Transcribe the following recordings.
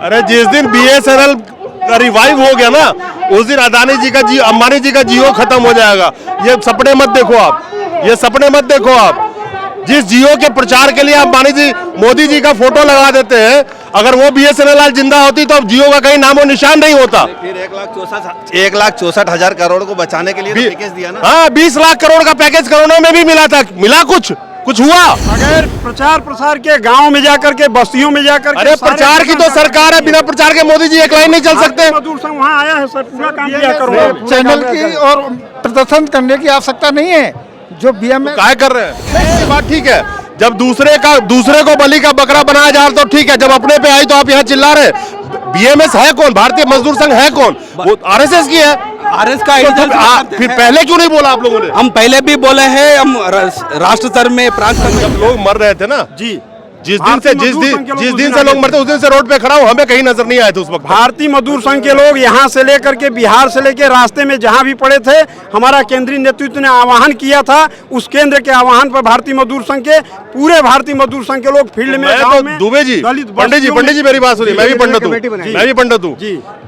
अरे जिस दिन बीएसएनएल का रिवाइव हो गया ना, उस दिन अदानी जी का अंबानी जी का जियो खत्म हो जाएगा। ये सपने मत देखो आप, ये सपने मत देखो आप। जिस जियो के प्रचार के लिए अंबानी जी मोदी जी का फोटो लगा देते हैं, अगर वो बीएसएनएल आज जिंदा होती तो अब जियो का कहीं नामो निशान नहीं होता। फिर 1,64,000 करोड़ को बचाने के लिए तो पैकेज दिया ना। हाँ, 20 लाख करोड़ का पैकेज कोरोना में भी मिला था, मिला कुछ हुआ? अगर प्रचार प्रसार के गांव में जाकर के, बस्तियों में जाकर के, अरे प्रचार की तो सरकार है, बिना प्रचार के मोदी जी एक लाइन नहीं चल सकते। मजदूर संघ वहाँ आया है सर, पूरा काम किया करो। चैनल की और प्रदर्शन करने की आवश्यकता नहीं है। जो बीएमएस क्या कर रहे हैं, ये बात ठीक है। जब दूसरे को बलि का बकरा बनाया जा रहा तो ठीक है, जब अपने पे आई तो आप यहाँ चिल्ला रहे। बीएमएस है कौन? भारतीय मजदूर संघ है कौन? वो आरएसएस की है। आरएस का फिर पहले क्यों नहीं बोला आप लोगों ने? हम पहले भी बोले हैं, हम राष्ट्र स्तर में प्रांत स्तर में जब लोग मर रहे थे ना जी, जिस दिन से लोग मरते उस दिन से रोड पे खड़ा हूं, हमें कहीं नजर नहीं आए थे उस वक्त। भारतीय मजदूर संघ के लोग यहाँ से लेकर के, बिहार से लेकर रास्ते में जहाँ भी पड़े थे, हमारा केंद्रीय नेतृत्व ने आह्वान किया था। उस केंद्र के आह्वान पर भारतीय मजदूर संघ के, पूरे भारतीय मजदूर संघ के लोग फील्ड में, गांव में, दुबे जी, पंडित जी मेरी बात सुनिए, मैं भी पंडित हूँ।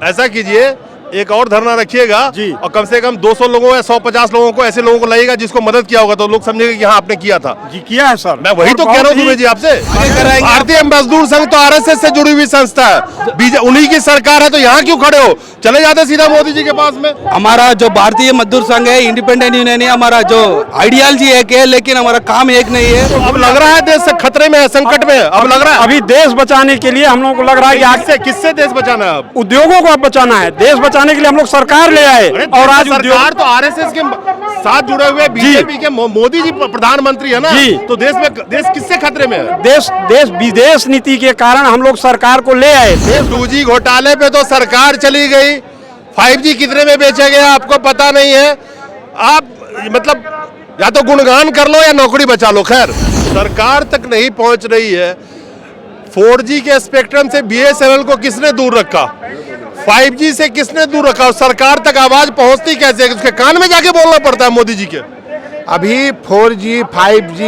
ऐसा कीजिए, एक और धरना रखिएगा और कम से कम 200 लोगों या 150 लोगों को, ऐसे लोगों को लगेगा जिसको मदद किया होगा, तो लोग समझेंगे कि हाँ आपने किया था। जी किया है सर, मैं वही तो कह रहा हूँ दुबे जी आपसे। भारतीय मजदूर संघ तो आरएसएस से जुड़ी हुई संस्था है, उन्हीं की सरकार है, तो यहाँ क्यों खड़े हो? चले जाते सीधा मोदी जी के पास में। हमारा जो भारतीय मजदूर संघ है, इंडिपेंडेंट यूनियन है, हमारा जो आइडियोलॉजी एक है, लेकिन हमारा काम एक नहीं है। तो अब लग रहा है देश से खतरे में है, संकट में है। अब लग रहा है अभी देश बचाने के लिए हम लोगों को लग रहा है कि आगे से किससे देश बचाना है? अब उद्योगों को अब बचाना है। देश बचाने के लिए हम लोग सरकार ले आए, और आज सरकार तो आरएसएस के साथ जुड़े हुए बीजेपी के मोदी जी प्रधानमंत्री है ना, तो देश किससे खतरे में है? देश विदेश नीति के कारण हम लोग सरकार को ले आए। 2G घोटाले पे तो सरकार चली गई, 5G कितने में बेचा गया आपको पता नहीं है। आप मतलब या तो गुणगान कर लो या नौकरी बचा लो। खैर, सरकार तक नहीं पहुंच रही है। 4G के स्पेक्ट्रम से बीएसएनएल को किसने दूर रखा? 5G से किसने दूर रखा? और सरकार तक आवाज पहुंचती कैसे? उसके कान में जाके बोलना पड़ता है मोदी जी के। अभी 4G, 5G,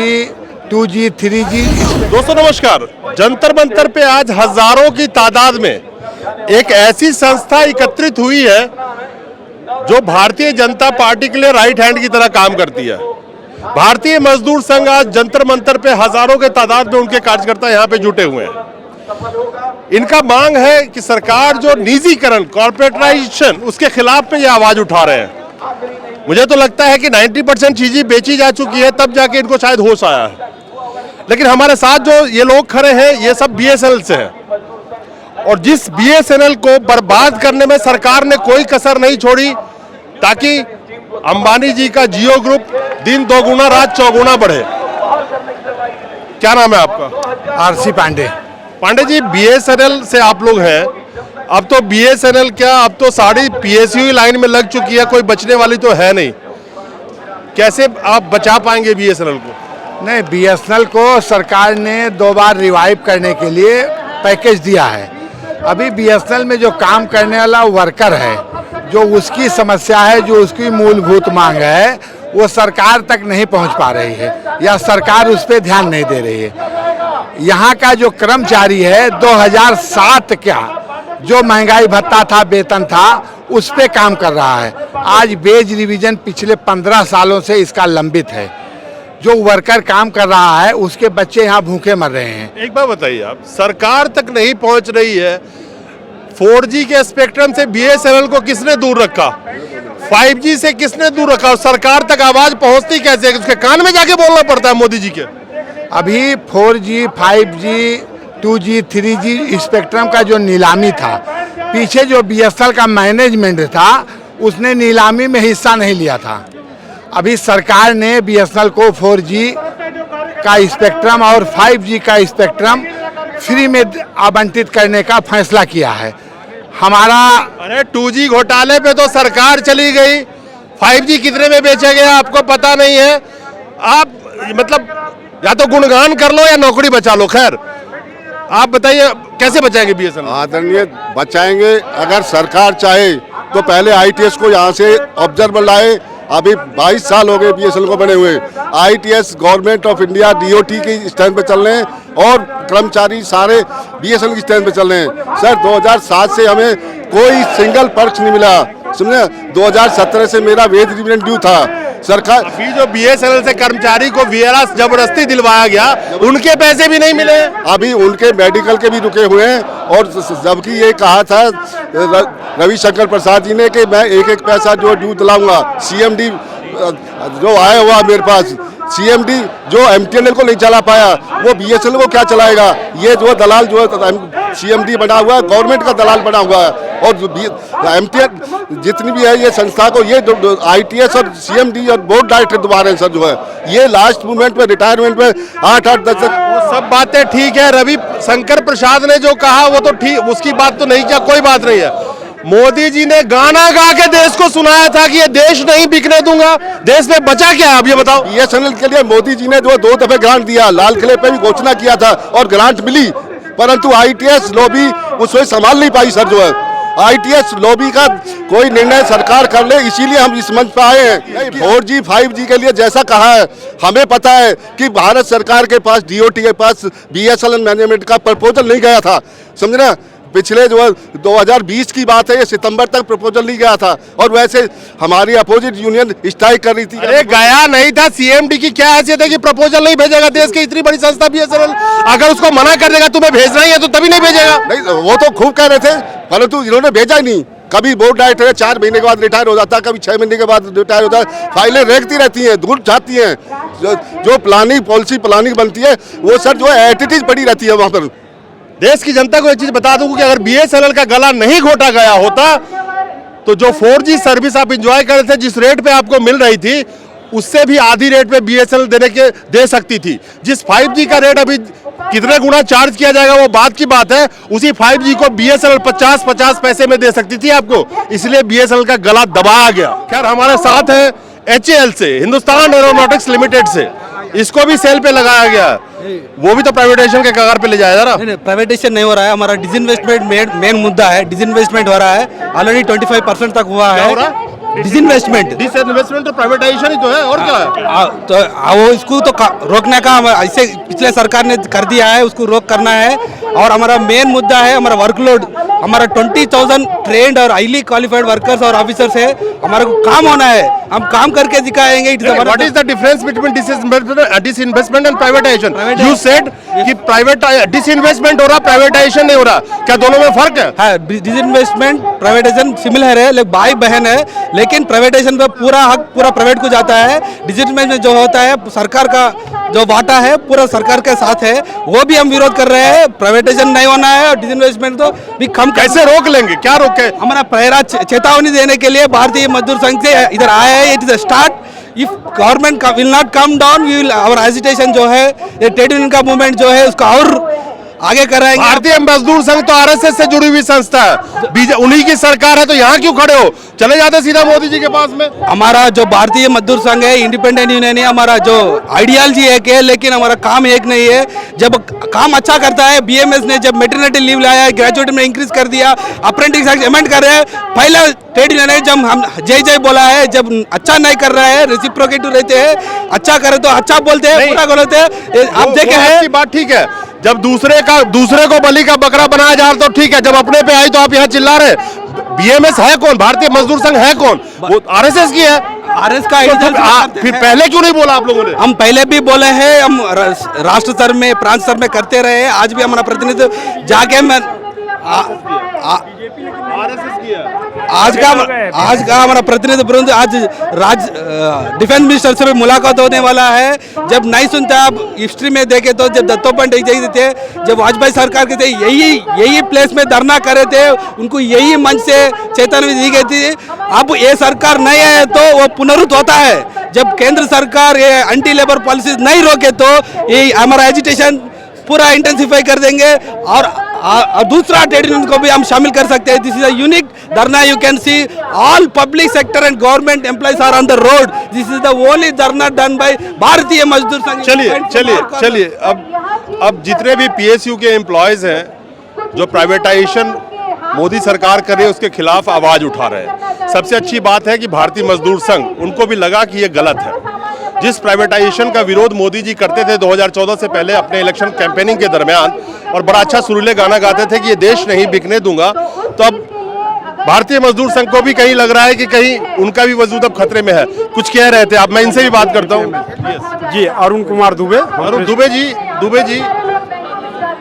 2G, 3G। दोस्तों नमस्कार। जंतर मंतर पे आज हजारों की तादाद में एक ऐसी संस्था एकत्रित हुई है जो भारतीय जनता पार्टी के लिए राइट हैंड की तरह काम करती है। भारतीय मजदूर संघ आज जंतर मंतर पे हजारों के तादाद में उनके कार्यकर्ता यहाँ पे जुटे हुए हैं। इनका मांग है कि सरकार जो निजीकरण, कॉर्पोरेटाइजेशन, उसके खिलाफ में ये आवाज उठा रहे हैं। मुझे तो लगता है कि 90% चीजें बेची जा चुकी है, तब जाके इनको शायद होश आया है। लेकिन हमारे साथ जो ये लोग खड़े हैं, ये सब बीएसएनएल से हैं, और जिस बीएसएनएल को बर्बाद करने में सरकार ने कोई कसर नहीं छोड़ी, ताकि अंबानी जी का जियो ग्रुप दिन दोगुना रात चौगुना बढ़े। क्या नाम है आपका? आरसी पांडे। पांडे जी, बीएसएनएल से आप लोग हैं। अब तो बीएसएनएल क्या, अब तो सारी पीएसयू लाइन में लग चुकी है, कोई बचने वाली तो है नहीं। कैसे आप बचा पाएंगे बीएसएनएल को? नहीं, बीएसएनएल को सरकार ने 2 बार रिवाइव करने के लिए पैकेज दिया है। अभी बीएसएनएल में जो काम करने वाला वर्कर है, जो उसकी समस्या है, जो उसकी मूलभूत मांग है, वो सरकार तक नहीं पहुंच पा रही है, या सरकार उस पर ध्यान नहीं दे रही है। यहाँ का जो कर्मचारी है, 2007 क्या जो महंगाई भत्ता था, वेतन था, उस पे काम कर रहा है। आज वेज रिवीजन पिछले 15 सालों से इसका लंबित है। जो वर्कर काम कर रहा है, उसके बच्चे यहाँ भूखे मर रहे हैं। एक बात बताइए, आप सरकार तक नहीं पहुंच रही है। 4G के स्पेक्ट्रम से बीएसएनएल को किसने दूर रखा? 5G से किसने दूर रखा? और सरकार तक आवाज पहुंचती कैसे? उसके कान में जाके बोलना पड़ता है मोदी जी के। अभी 4G, 5G, 2G, 3G spectrum का जो नीलामी था, पीछे जो बीएसएनएल का मैनेजमेंट था, उसने नीलामी में हिस्सा नहीं लिया था। अभी सरकार ने बीएसएनएल को 4G का स्पेक्ट्रम और 5G का स्पेक्ट्रम फ्री में आवंटित करने का फैसला किया है। हमारा अरे 2G घोटाले पे तो सरकार चली गई, 5G कितने में बेचा गया आपको पता नहीं है। आप मतलब या तो गुणगान कर लो या नौकरी बचा लो। खैर, आप बताइए कैसे बचाएंगे बीएसएनएल? आदरणीय, बचाएंगे। अगर सरकार चाहे तो पहले आईटीएस को यहाँ से ऑब्जर्वर लाए, अभी 22 साल हो गए बीएसएनएल को बने हुए। ITS government of India DOT की स्टैंड पे चल रहे हैं और कर्मचारी सारे बीएसएनएल की स्टैंड पे चल रहे हैं। सर 2007 से हमें कोई सिंगल पर्च नहीं मिला, समझे। 2017 से मेरा वेज रिविजन ड्यू था। सरकार अभी जो बीएसएनएल से कर्मचारी को वीआरएस जबरदस्ती दिलवाया गया, उनके पैसे भी नहीं मिले। अभी उनके मेडिकल के भी रुके हुए हैं। और जबकि ये कहा था रविशंकर प्रसाद जी ने कि मैं एक एक पैसा जो ड्यू दिलाऊंगा। सीएमडी जो आया हुआ मेरे पास, सीएमडी जो एमटीएनएल को नहीं चला पाया, वो बीएसएनएल को क्या चलाएगा। ये जो दलाल जो सीएमडी बना हुआ है, गवर्नमेंट का दलाल बना हुआ है। और एमटीएन जितनी भी है ये संस्था को, ये आईटीएस और सीएमडी और बोर्ड डायरेक्टर दोबारा हैं सर जो है, ये लास्ट मोमेंट में रिटायरमेंट में 8-10 वो सब बातें ठीक है। रवि शंकर प्रसाद ने जो कहा वो तो ठीक, उसकी बात तो नहीं किया, कोई बात नहीं है। मोदी जी ने गाना गा के देश को सुनाया था कि ये देश नहीं बिकने दूंगा। देश में बचा क्या है अब ये बताओ। बीएसएनएल के लिए मोदी जी ने जो 2 दफे ग्रांट दिया, लाल किले पे भी घोषणा किया था और ग्रांट मिली, परंतु आईटीएस लॉबी उसको संभाल नहीं पाई सर जो है। आईटीएस लॉबी का कोई निर्णय सरकार कर ले, इसीलिए हम इस मंच पर आए हैं। 4G 5G के लिए जैसा कहा है, हमें पता है कि भारत सरकार के पास, डीओटी के पास बीएसएनएल मैनेजमेंट का प्रपोजल नहीं गया था, समझ रहे। पिछले जो 2020 की बात है, ये सितंबर तक प्रपोजल नहीं गया था। और वैसे हमारी अपोजिट यूनियन स्ट्राइक कर रही थी। अरे गया नहीं था। सीएमडी की क्या हैसियत है कि प्रपोजल नहीं भेजेगा। देश की इतनी बड़ी संस्था बीएसएनएल अगर उसको मना कर देगा तुम्हें भेजना ही है तो तभी नहीं भेजेगा। नहीं, वो तो खूब कह रहे थे, परंतु इन्होंने भेजा ही नहीं। कभी बोर्ड डायरेक्टर 4 महीने के बाद रिटायर हो जाता है, कभी 6 महीने के बाद रिटायर होता है। फाइलें रेखती रहती हैं, दूर जाती हैं। जो प्लानिंग पॉलिसी प्लानिंग बनती है वो सर जो है एटिट्यूड पड़ी रहती है वहाँ पर। देश की जनता को एक चीज बता दूं कि अगर बीएसएनएल का गला नहीं घोटा गया होता तो जो 4G सर्विस आप एंजॉय कर रहे थे, जिस रेट पे आपको मिल रही थी, उससे भी आधी रेट पे बीएसएनएल दे सकती थी। जिस 5G का रेट अभी कितने गुना चार्ज किया जाएगा वो बात की बात है। उसी 5G को बीएसएनएल 50 पैसे में दे सकती थी आपको, इसलिए बीएसएनएल का गला दबाया गया। खैर हमारे साथ है HAL से, हिंदुस्तान एरोनॉटिक्स लिमिटेड से, इसको भी सेल पे लगाया गया। वो भी तो प्राइवेटाइजेशन के कगार पे ले जाएगा ना। नहीं, प्राइवेटाइजेशन नहीं हो रहा है। हमारा डिसइन्वेस्टमेंट मेन मुद्दा है। डिसइन्वेस्टमेंट हो रहा है, ऑलरेडी 25% तक हुआ है। हो रहा है? डिसइन्वेस्टमेंट डिसइन्वेस्टमेंट तो प्राइवेटाइजेशन ही तो है, और क्या है। तो वो इसको तो रोकने का ऐसे पिछले सरकार ने कर दिया है, उसको रोक करना है। और हमारा मेन मुद्दा है हमारा वर्कलोड। हमारा 20,000 ट्रेंड और हाईली क्वालिफाइड वर्कर्स और ऑफिसर्स है, हमारे को काम होना है, हम काम करके दिखाएंगे। What is the difference between disinvestment and privatisation? You said कि प्राइवेट डिसइन्वेस्टमेंट हो रहा, प्राइवेटाइजेशन नहीं हो रहा, क्या दोनों में फर्क है? डिसइन्वेस्टमेंट प्राइवेटाइजेशन सिमिलर है, लेकिन भाई बहन है। लेकिन प्राइवेटाइजेशन पे पूरा हक पूरा प्राइवेट को जाता है। डिसइन्वेस्टमेंट में जो होता है सरकार का जो वाटा है पूरा सरकार के साथ है, वो भी हम विरोध कर रहे हैं। प्राइवेटाइजेशन नहीं होना है और डिसइन्वेस्टमेंट तो भी कम। कैसे रोक लेंगे, क्या रोके? हमारा पहला चेतावनी देने के लिए भारतीय मजदूर संघ से इधर आया है। It is a start. If government will not come down, we will our agitation जो है, ये ट्रेड यूनियन का मूवमेंट जो है उसका और आगे कराएंगे। भारतीय मजदूर संघ तो आरएसएस से जुड़ी हुई संस्था है, उन्हीं की सरकार है, तो यहाँ क्यों खड़े हो? चले जाते सीधा मोदी जी के पास में। हमारा जो भारतीय मजदूर संघ है, इंडिपेंडेंट यूनियन है, हमारा जो आइडियालॉजी एक है, लेकिन हमारा काम एक नहीं है। जब काम अच्छा करता है, बीएमएस ने जब मैटरनिटी लीव लाया, ग्रेजुएट में इंक्रीज कर दिया, अप्रेंटिस एक्ट अमेंड कर रहे हैं। पहला ट्रेड यूनियन है, जब हम जय जय बोला है, जब अच्छा नहीं कर रहा है रेसिप्रोकेटिव रहते हैं, अच्छा करे तो अच्छा बोलते हैं, पूरा बोलते हैं। आप देखे हैं बात ठीक है, जब दूसरे को बलि का बकरा बनाया जा रहा तो ठीक है, जब अपने पे आई तो आप यहाँ चिल्ला रहे। बीएमएस है कौन? भारतीय मजदूर संघ है कौन? वो आरएसएस की है। आरएस का फिर पहले क्यों नहीं बोला आप लोगों ने? हम पहले भी बोले हैं, हम राष्ट्र स्तर में प्रांत स्तर में करते रहे। आज भी हमारा प्रतिनिधित्व जाके मैं आज का हमारा प्रतिनिधित्व आज डिफेंस मिनिस्टर से भी मुलाकात होने वाला है। जब नहीं सुनता, आप हिस्ट्री में देखे तो जब दत्तोपंत थे, जब वाजपेयी सरकार के थे, यही प्लेस में धरना करे थे, उनको यही मंच से चेतावनी दी गई थी। अब ये सरकार नहीं है तो वो पुनरुत होता है। जब केंद्र सरकार ये एंटी लेबर पॉलिसीज नहीं रोके तो ये हमारा एजिटेशन पूरा इंटेंसिफाई कर देंगे। और दूसरा ट्रेड यूनियन को भी हम शामिल कर सकते हैं। This is a unique dharna. You can see all public sector and government employees are on the road. This is the only dharna done by Bharatiya Mazdoor संघ। चलिए अब जितने भी पीएसयू के एम्प्लॉयज हैं जो प्राइवेटाइजेशन मोदी सरकार कर रही है उसके खिलाफ आवाज उठा रहे हैं, सबसे अच्छी बात है कि भारतीय मजदूर संघ, उनको भी लगा कि ये गलत है। जिस प्राइवेटाइजेशन का विरोध मोदी जी करते थे 2014 से पहले अपने इलेक्शन कैंपेनिंग के दरमियान, और बड़ा अच्छा सुरीले गाना गाते थे कि ये देश नहीं बिकने दूंगा, तो अब भारतीय मजदूर संघ को भी कहीं लग रहा है कि कहीं उनका भी वजूद अब खतरे में है। कुछ कह रहे थे आप, मैं इनसे भी बात करता हूँ। जी, अरुण कुमार दुबे। और दुबे जी,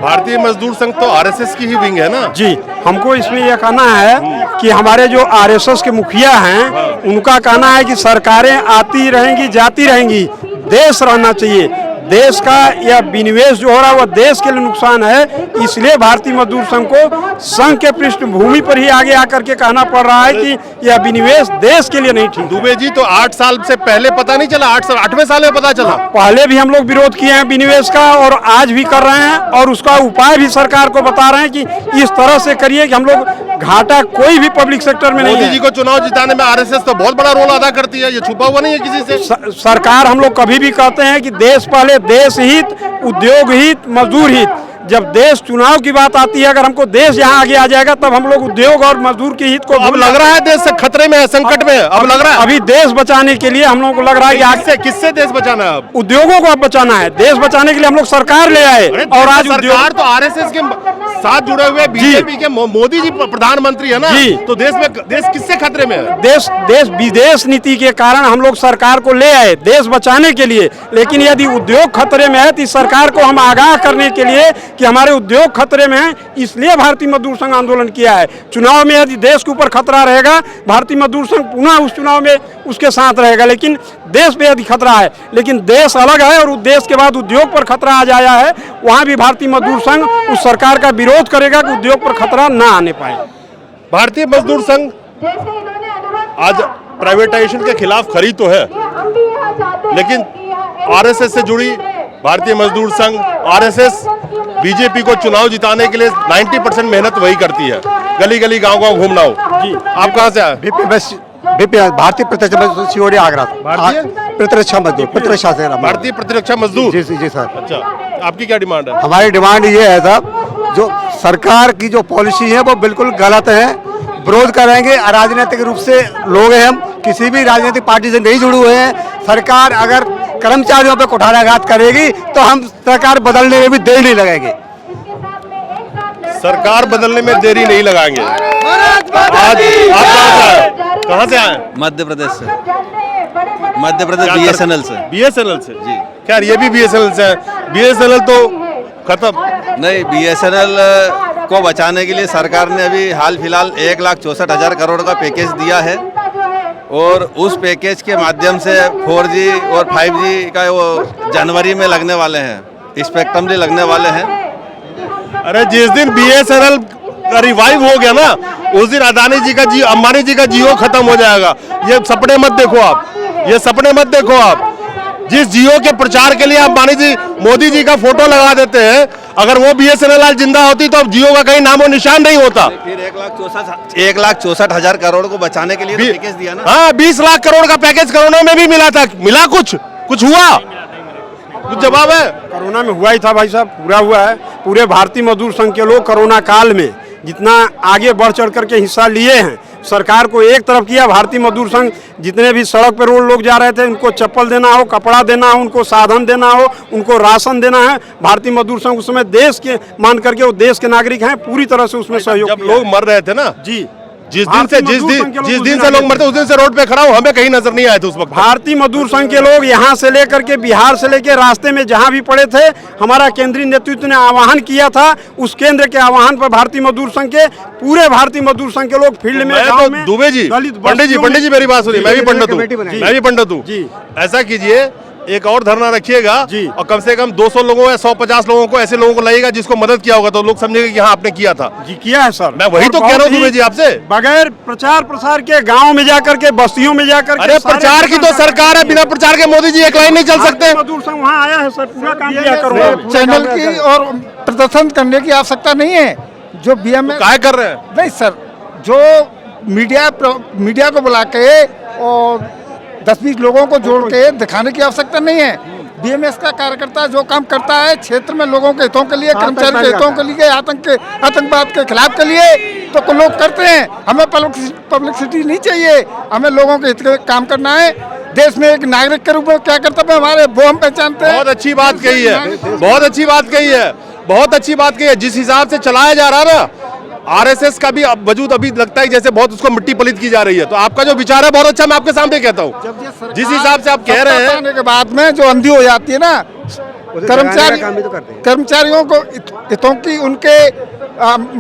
भारतीय मजदूर संघ तो आरएसएस की ही विंग है ना? जी, हमको इसमें यह कहना है कि हमारे जो आरएसएस के मुखिया हैं, उनका कहना है कि सरकारें आती रहेंगी, जाती रहेंगी, देश रहना चाहिए। देश का यह विनिवेश जो हो रहा है वह देश के लिए नुकसान है, इसलिए भारतीय मजदूर संघ को संघ के पृष्ठभूमि पर ही आगे आकर के कहना पड़ रहा है कि यह विनिवेश देश के लिए नहीं ठीक। दुबे जी, तो 8 साल से पहले पता नहीं चला? 8वें साल में पता चला? पहले भी हम लोग विरोध किए हैं विनिवेश का, और आज भी कर रहे हैं, और उसका उपाय भी सरकार को बता रहे हैं कि इस तरह से करिए कि हम लोग घाटा कोई भी पब्लिक सेक्टर में नहीं है। मोदी जी को चुनाव जिताने में आरएसएस तो बहुत बड़ा रोल अदा करती है, ये छुपा हुआ नहीं है किसी से। सरकार, हम लोग कभी भी कहते हैं कि देश पहले, देश हित, उद्योग हित, मजदूर हित। जब देश चुनाव की बात आती है, अगर हमको देश यहाँ आगे आ जाएगा तब हम लोग उद्योग और मजदूर के हित को अब लग रहा है देश से खतरे में है, संकट में है, अब लग रहा है। अभी देश बचाने के लिए हम लोगों को लग रहा है कि आगे किससे देश बचाना है? अब उद्योगों को अब बचाना है। देश बचाने के लिए हम लोग सरकार ले आए, और आज सरकार तो आरएसएस के साथ जुड़े हुए बीजेपी के मोदी जी प्रधानमंत्री है ना? जी। तो देश किससे खतरे में है? देश विदेश नीति के कारण हम लोग सरकार को ले आए देश बचाने के लिए, लेकिन यदि उद्योग खतरे में है तो इस सरकार को हम आगाह करने के लिए कि हमारे उद्योग खतरे में है, इसलिए भारतीय मजदूर संघ आंदोलन किया है। चुनाव में यदि देश के ऊपर खतरा रहेगा, भारतीय मजदूर संघ पुनः उस चुनाव में उसके साथ रहेगा, लेकिन देश पे यदि खतरा है, लेकिन देश अलग है और देश के बाद उद्योग पर खतरा आ जाया है, वहां भी भारतीय मजदूर संघ उस सरकार का विरोध करेगा कि उद्योग पर खतरा ना आने पाए। भारतीय मजदूर संघ आज प्राइवेटाइजेशन के खिलाफ खड़ी तो है, लेकिन आरएसएस से जुड़ी भारतीय मजदूर संघ, आरएसएस बीजेपी को चुनाव जिताने के लिए 90% मेहनत वही करती है। गली गली गांव गांव घूमना हो। जी, आप कहाँ से आए? भारतीय प्रतिरक्षा मजदूर सीओडी आगरा। प्रतिरक्षा मजदूर, प्रतिरक्षा से भारतीय प्रतिरक्षा मजदूर। जी सर। अच्छा, आपकी क्या डिमांड है? हमारी डिमांड ये है साहब, जो सरकार की जो पॉलिसी है वो बिल्कुल गलत है, विरोध करेंगे। राजनीतिक रूप से लोग हैं, हम किसी भी राजनीतिक पार्टी से नहीं जुड़े हुए हैं। सरकार अगर कर्मचारियों पर कुठाराघात करेगी तो हम सरकार बदलने में भी देर नहीं लगाएंगे। सरकार बदलने में देरी नहीं लगाएंगे। आज आप कहाँ से आए? मध्य प्रदेश से। मध्य प्रदेश बीएसएनएल से। बीएसएनएल से जी। खैर ये भी बीएसएनएल से है। बीएसएनएल तो खत्म नहीं, बीएसएनएल को बचाने के लिए सरकार ने अभी हाल फिलहाल 1,64,000 करोड़ का पैकेज दिया है, और उस पैकेज के माध्यम से 4G और 5G का वो जनवरी में लगने वाले हैं, स्पेक्ट्रम भी लगने वाले हैं। अरे जिस दिन बीएसएनएल का रिवाइव हो गया ना, उस दिन अदानी जी का जियो, अंबानी जी का जियो खत्म हो जाएगा। ये सपने मत देखो आप, ये सपने मत देखो आप। जिस जियो के प्रचार के लिए अंबानी जी मोदी जी का फोटो लगा देते हैं, अगर वो बीएसएनएल आज जिंदा होती तो अब जियो का कहीं नामो निशान नहीं होता। फिर 1,64,000 करोड़ को बचाने के लिए तो पैकेज दिया ना। हाँ, 20 लाख करोड़ का पैकेज कोरोना में भी मिला था। मिला कुछ हुआ? कुछ जवाब है? कोरोना में हुआ ही था भाई साहब, पूरा हुआ है। पूरे भारतीय मजदूर संघ के लोग कोरोना काल में जितना आगे बढ़ चढ़ करके हिस्सा लिए हैं, सरकार को एक तरफ किया। भारतीय मजदूर संघ जितने भी सड़क पर रोड लोग जा रहे थे, उनको चप्पल देना हो, कपड़ा देना हो, उनको साधन देना हो, उनको राशन देना है, भारतीय मजदूर संघ उस समय देश के मान करके, वो देश के नागरिक हैं, पूरी तरह से उसमें सहयोग। जब लोग मर रहे थे ना जी, जिस दिन से लोग मरते, उस दिन से रोड पे खड़ा हूं, हमें कहीं नजर नहीं आए थे उस वक्त। भारतीय मजदूर संघ के लोग यहाँ से लेकर के, बिहार से लेकर रास्ते में जहाँ भी पड़े थे, हमारा केंद्रीय नेतृत्व ने आह्वान किया था। उस केंद्र के आह्वान पर भारतीय मजदूर संघ के, पूरे भारतीय मजदूर संघ के लोग फील्ड में, गांव में, दुबे जी, पंडित जी मेरी बात सुनिए, मैं भी पंडित हूँ। ऐसा कीजिए, एक और धरना रखिएगा और कम से कम 200 लोगों या 150 लोगों को, ऐसे लोगों को लगेगा जिसको मदद किया होगा, तो लोग समझेंगे कि हाँ आपने किया था। जी किया है सर, मैं वही तो कह रहा हूँ दुबे जी आपसे। बगैर प्रचार प्रसार के गांव में जाकर के, बस्तियों में जाकर के, अरे प्रचार की तो सरकार है, बिना प्रचार के मोदी जी एक लाइन नहीं चल सकते। मजदूर संघ वहाँ आया है सर, पूरा काम किया करो। चैनल की और प्रदर्शन करने की आवश्यकता नहीं है। जो बीएमएस क्या कर रहे हैं? नहीं सर, जो मीडिया को बुला के और 10-20 लोगों को जोड़ के दिखाने की आवश्यकता नहीं है। बीएमएस का कार्यकर्ता जो काम करता है क्षेत्र में लोगों के हितों के लिए, कर्मचारी के हितों के लिए, आतंकवाद के खिलाफ के लिए, तो लोग करते हैं। हमें पब्लिसिटी नहीं चाहिए, हमें लोगों के हित में काम करना है। देश में एक नागरिक के रूप में क्या कर्तव्य हमारे वो हम पहचानते हैं। बहुत अच्छी बात कही है, बहुत अच्छी बात कही है, बहुत अच्छी बात कही है। जिस हिसाब से चलाया जा रहा है ना, आरएसएस का भी वजूद अभी लगता है जैसे बहुत उसको मिट्टी पलित की जा रही है। तो आपका जो विचार है बहुत अच्छा, मैं आपके सामने कहता हूँ। जिस हिसाब से आप कह रहे हैं के बाद में जो अंधी हो जाती है ना, कर्मचारियों को हितों की उनके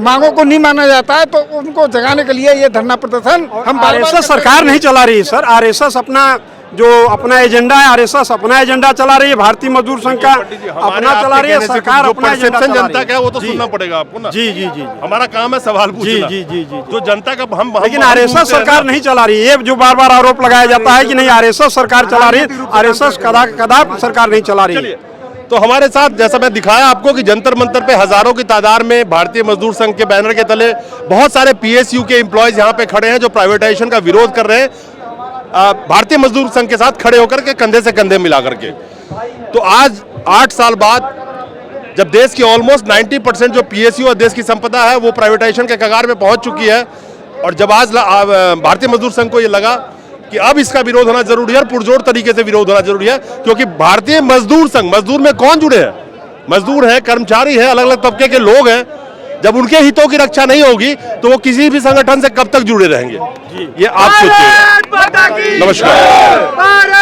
मांगों को नहीं माना जाता है, तो उनको जगाने के लिए ये धरना प्रदर्शन हम आरएसएस सरकार नहीं चला रही है सर। आरएसएस अपना एजेंडा है, आरएसएस अपना एजेंडा चला रही है, भारतीय मजदूर संघ का अपना चला रही है, सरकार अपना एजेंडा चला रही है। जनता का है वो तो सुनना पड़ेगा आपको ना। जी जी जी, हमारा काम है सवाल पूछना। जी जी जी, जो जनता का हम लेकिन आरएसएस सरकार नहीं चला रही है। ये जो बार बार आरोप लगाया जाता है कि नहीं आरएसएस सरकार चला रही है, आरएसएस कदापि सरकार नहीं चला रही है। तो हमारे साथ जैसा मैं दिखाया आपको कि जंतर मंतर पे हजारों की तादाद में भारतीय मजदूर संघ के बैनर के तले बहुत सारे पीएसयू के एम्प्लॉयज यहाँ पे खड़े हैं जो प्राइवेटाइजेशन का विरोध कर रहे हैं, भारतीय मजदूर संघ के साथ खड़े होकर के कंधे से कंधे मिला करके। तो आज 8 साल बाद जब देश की ऑलमोस्ट 90% जो पीएसयू और देश की संपदा है वो प्राइवेटाइजेशन के कगार में पहुंच चुकी है, और जब आज भारतीय मजदूर संघ को ये लगा कि अब इसका विरोध होना जरूरी है और पुरजोर तरीके से विरोध होना जरूरी है, क्योंकि भारतीय मजदूर संघ, मजदूर में कौन जुड़े हैं? मजदूर है, कर्मचारी है, अलग अलग तबके के लोग हैं। जब उनके हितों की रक्षा नहीं होगी तो वो किसी भी संगठन से कब तक जुड़े रहेंगे, ये आप सोचिए। नमस्कार।